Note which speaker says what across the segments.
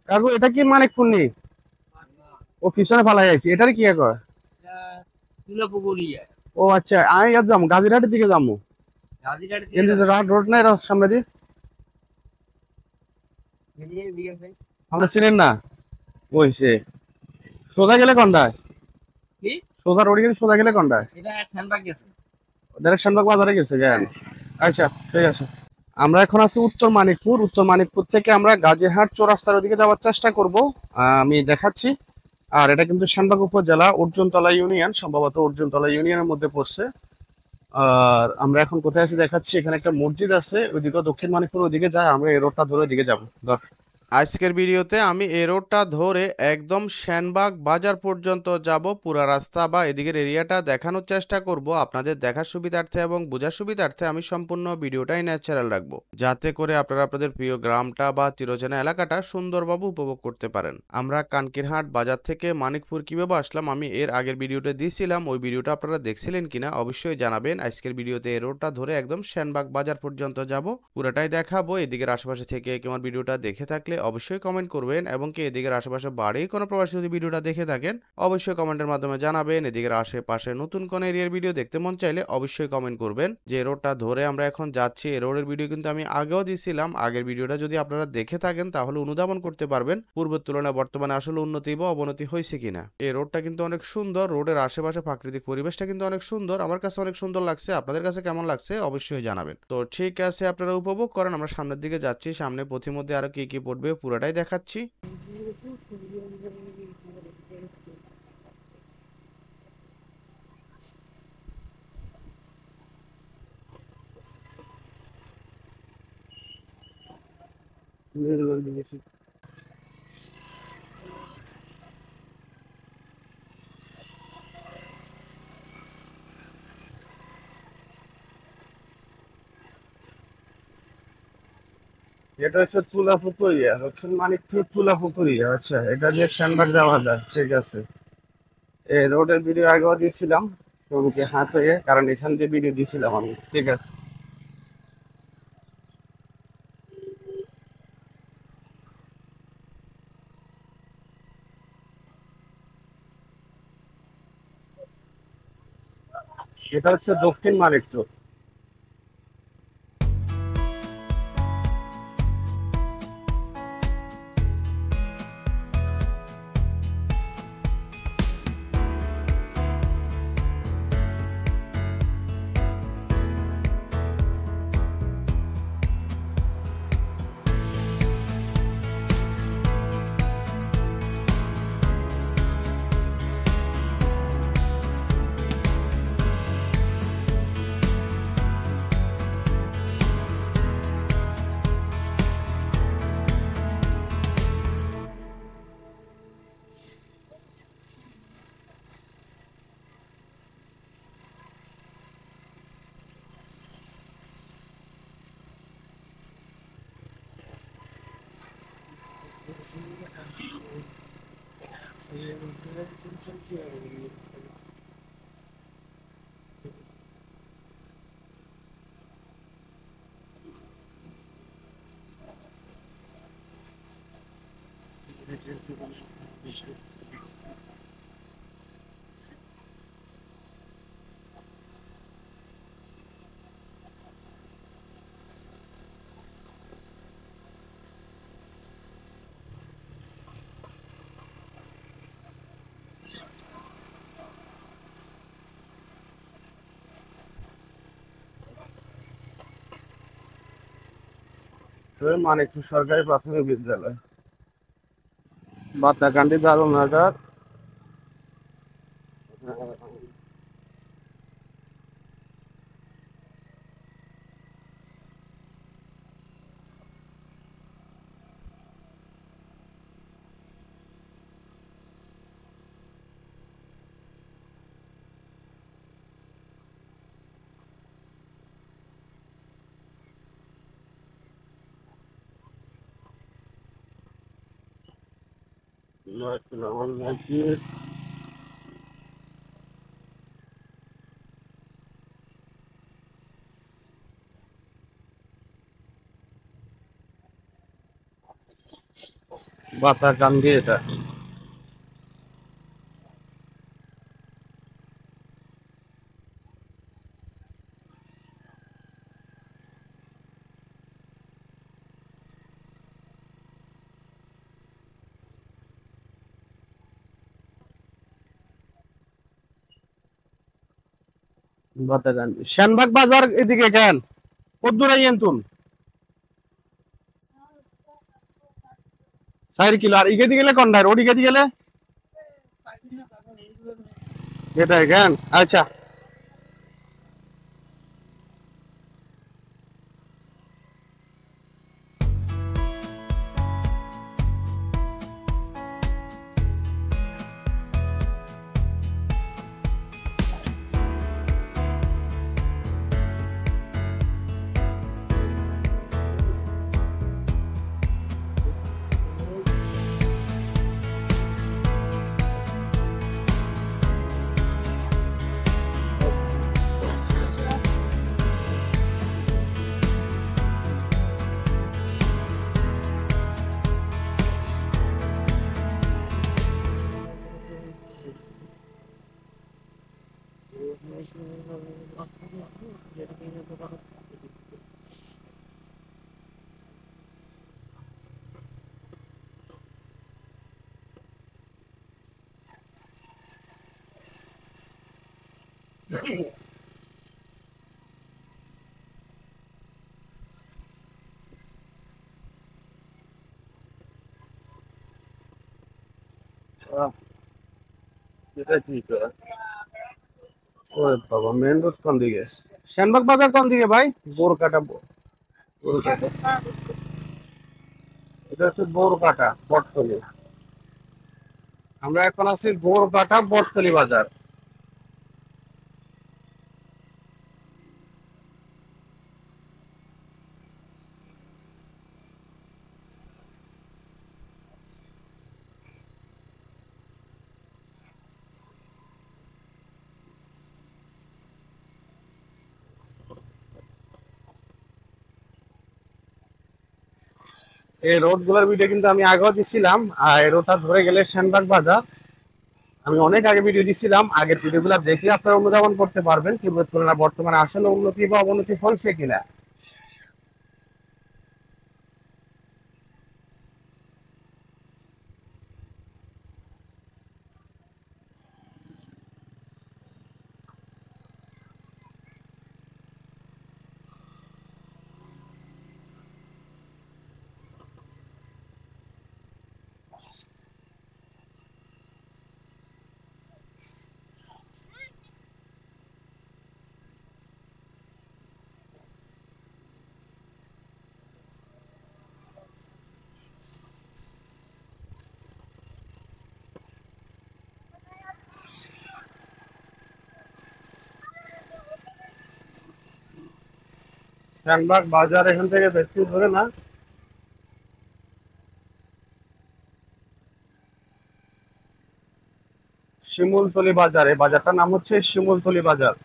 Speaker 1: কাকু এটা কি মানে খুননি ও পিছনে ফালাই যাইছি এটার কি কয়? ও আচ্ছা আমি ইয়াত যাবো গাজীরহাটের দিকে যাবো। কিন্তু রাত রোড নাই রাত সামনে দিয়ে আমরা চিনেন না ওইসে সোজা গেলে কোনটায়? সোজা রোড গেলে সোজা গেলে কোনটায়? ডাইরেক্ট শানবাগ বাজারে গেছে জ্ঞান। আচ্ছা ঠিক আছে। আমরা এখন আছি উত্তর মানিকপুর। উত্তর মানিকপুর থেকে আমরা গাজীরহাট চৌরাস্তার ওদিকে যাওয়ার চেষ্টা করব। আমি দেখাচ্ছি। আর এটা কিন্তু শানবাগ উপজেলা অর্জুনতলা ইউনিয়ন, সম্ভবত অর্জুনতলা ইউনিয়নের মধ্যে পড়ছে। আর আমরা এখন কোথায় আছি দেখাচ্ছি। এখানে একটা মসজিদ আছে, ওইদিকে দক্ষিণ মানিকপুর ওইদিকে যায়, আমরা এই রোডটা ধরে ওইদিকে যাবো। আজকের ভিডিওতে আমি এই রোডটা ধরে একদম শ্যানবাগ বাজার পর্যন্ত যাব। পুরা রাস্তা বা এদিকের এরিয়াটা দেখানোর চেষ্টা করব আপনাদের দেখার সুবিধার্থে এবং বোঝার সুবিধার্থে। আমি সম্পূর্ণ ভিডিওটাই ন্যাচারাল রাখবো, যাতে করে আপনারা আপনাদের প্রিয় গ্রামটা বা চিরচেনা এলাকাটা সুন্দরভাবে উপভোগ করতে পারেন। আমরা কানকিরহাট বাজার থেকে মানিকপুর কিভাবে আসলাম আমি এর আগের ভিডিওটা দিয়েছিলাম, ওই ভিডিওটা আপনারা দেখছিলেন কিনা অবশ্যই জানাবেন। আজকের ভিডিওতে এই রোডটা ধরে একদম শ্যানবাগ বাজার পর্যন্ত যাব, পুরাটাই দেখাবো। এদিকের আশেপাশে থেকে কেমন ভিডিওটা দেখে থাকলে অবশ্যই কমেন্ট করবেন, এবং কি এদিকের আশেপাশে বাড়ি কোনো প্রবাসী যদি ভিডিওটা দেখে থাকেন অবশ্যই কমেন্টের মাধ্যমে জানাবেন। এদিকের আশেপাশে নতুন কোন এরিয়ার ভিডিও দেখতে মন চাইলে অবশ্যই কমেন্ট করবেন। যে রোডটা ধরে আমরা এখন যাচ্ছি এই রোডের ভিডিও কিন্তু আমি আগেও দিয়েছিলাম। আগের ভিডিওটা যদি আপনারা দেখে থাকেন তাহলে অনুধাবন করতে পারবেন পূর্বের তুলনায় বর্তমানে আসলে উন্নতি বা অবনতি হয়েছে কিনা। এই রোডটা কিন্তু অনেক সুন্দর, রোডের আশেপাশে প্রাকৃতিক পরিবেশটা কিন্তু অনেক সুন্দর, আমার কাছে অনেক সুন্দর লাগছে। আপনাদের কাছে কেমন লাগছে অবশ্যই জানাবেন। তো ঠিক আছে, আপনারা উপভোগ করেন। আমরা সামনের দিকে যাচ্ছি, সামনে পথিমধ্যে আরো কি কি পড়বে পুরোটাই দেখাচ্ছি। এটা হচ্ছে তুলা পুকুরিয়া, দক্ষিণ মানিকপুর তুলা পুকুরিয়া। আচ্ছা, এটা দিয়ে শ্যানবাগ যাওয়া যায়, ঠিক আছে। এই রোডের ভিডিও আগেও দিয়েছিলাম তোমাকে হাত হয়ে, কারণ এখান দিয়ে ভিডিও দিয়েছিলাম আমি, ঠিক আছে। এটা হচ্ছে দক্ষিণ মানিকপুর। মানিকপুর সরকারি প্রাথমিক বিদ্যালয়, বাতাকান্দি দারুন হাজার। বাতা কান্দি এটা। বাতা কান্দি শ্যানবাগ বাজার এদিকে কেন কদ্দুর আইয়েন তুন 4 কিলো আর ইগেদি গেলে কোনটা রোড ইগেদি গেলে এটাই কেন আচ্ছা এটা কি তো ওরে বাবা মেন রোড কোন দিকে শ্যানবাগ বাজার কোন দিকে ভাই বোরকাটা বোরকাটা এটা হচ্ছে বোরকাটা বটতলি আমরা এখন আছি বোরকাটা বটতলি বাজার এই রোড গুলোর ভিডিও কিন্তু আমি আগেও দিছিলাম আর এই রোডটা ধরে গেলে শ্যানবাগ বাজার আমি অনেক আগে ভিডিও দিছিলাম আগের ভিডিওগুলো দেখে আপনারা অনুধাবন করতে পারবেন পূর্বের তুলনায় বর্তমানে আসলে উন্নতি বা অবনতি হয়েছে কিনা শ্যানবাগ বাজার এখান থেকে বেশি ধরে না শিমুলতলি বাজার এই বাজারটার নাম হচ্ছে শিমুলতলি বাজার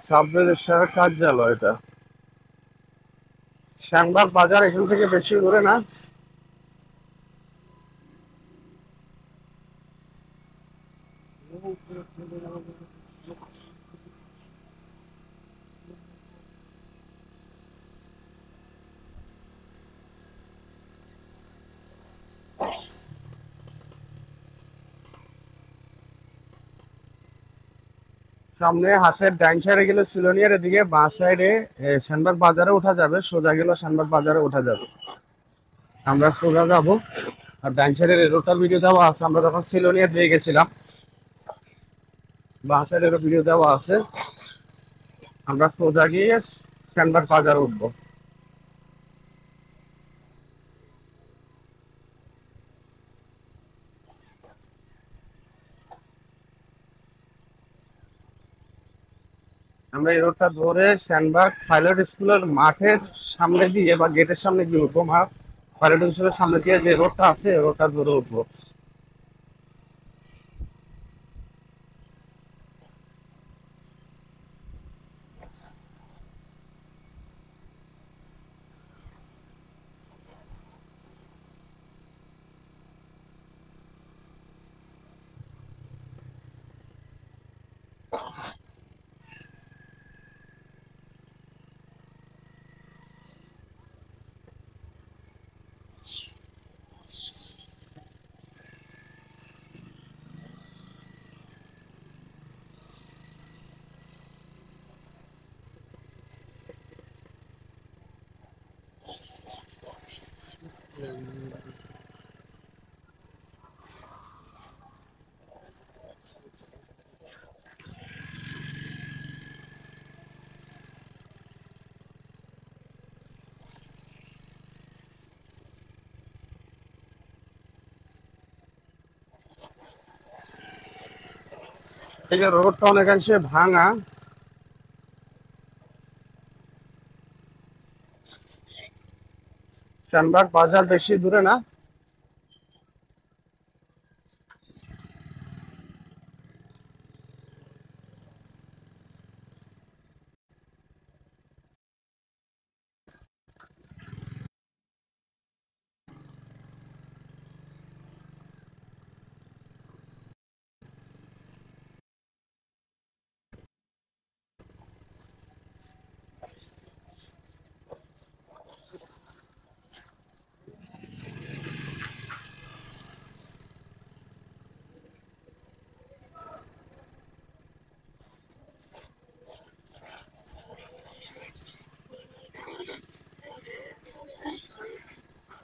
Speaker 1: সাব রেজিস্ট্রারের কার্যালয় এটা। শ্যামবাগ বাজার এখান থেকে বেশি দূরে না। সামনে হাতের ডাইন সাইডে গেলে সিলোনিয়ার, এদিকে বাঁ সাইডে শ্যামবাগ বাজারে ওঠা যাবে, সোজা গেলে শ্যামবাগ বাজারে ওঠা যাবে। আমরা সোজা যাবো। আর ডাইন সাইডের রোডটার ভিডিও দেওয়া আছে, আমরা যখন সিলোনিয়ার দিয়ে গেছিলাম। বাঁ সাইডের ভিডিও দেওয়া আছে। আমরা সোজা গিয়ে শ্যামবাগ বাজারে উঠবো। আমরা এই রোডটা ধরে শ্যামবাগ পাইলট স্কুলের মাঠের সামনে দিয়ে বা গেটের সামনে দিয়ে উঠবো। পাইলট স্কুলের সামনে দিয়ে যে রোডটা আছে রোডটা ধরে উঠবো। এই যে রোডটা অনেকাংশে ভাঙা। শ্যামবাগ বাজার বেশি দূরে না।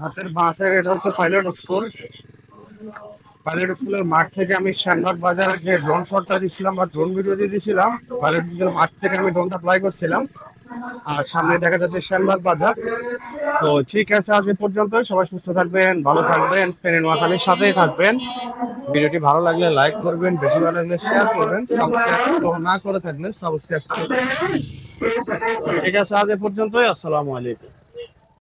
Speaker 1: হাতের বাঁ সাইড এটা হচ্ছে পাইলট স্কুল। পাইলট স্কুলের মাঠ থেকে আমি শ্যামবাগ বাজারে যে ড্রোন শটটা দিচ্ছিলাম বা ড্রোন ভিডিও দিয়ে দিয়েছিলাম, পাইলট স্কুলের মাঠ থেকে আমি ড্রোনটা ফ্লাই করছিলাম। আর সামনে দেখা যাচ্ছে শ্যামবাগ বাজার। তো ঠিক আছে, আজ এ পর্যন্ত। সবাই সুস্থ থাকবেন, ভালো থাকবেন, ফেনী নোয়াখালীর সাথেই থাকবেন। ভিডিওটি ভালো লাগলে লাইক করবেন, বেশি ভালো লাগলে শেয়ার করবেন, সাবস্ক্রাইব না করে থাকলে সাবস্ক্রাইব করবেন। ঠিক আছে, আজ এ পর্যন্তই। আসসালামু আলাইকুম।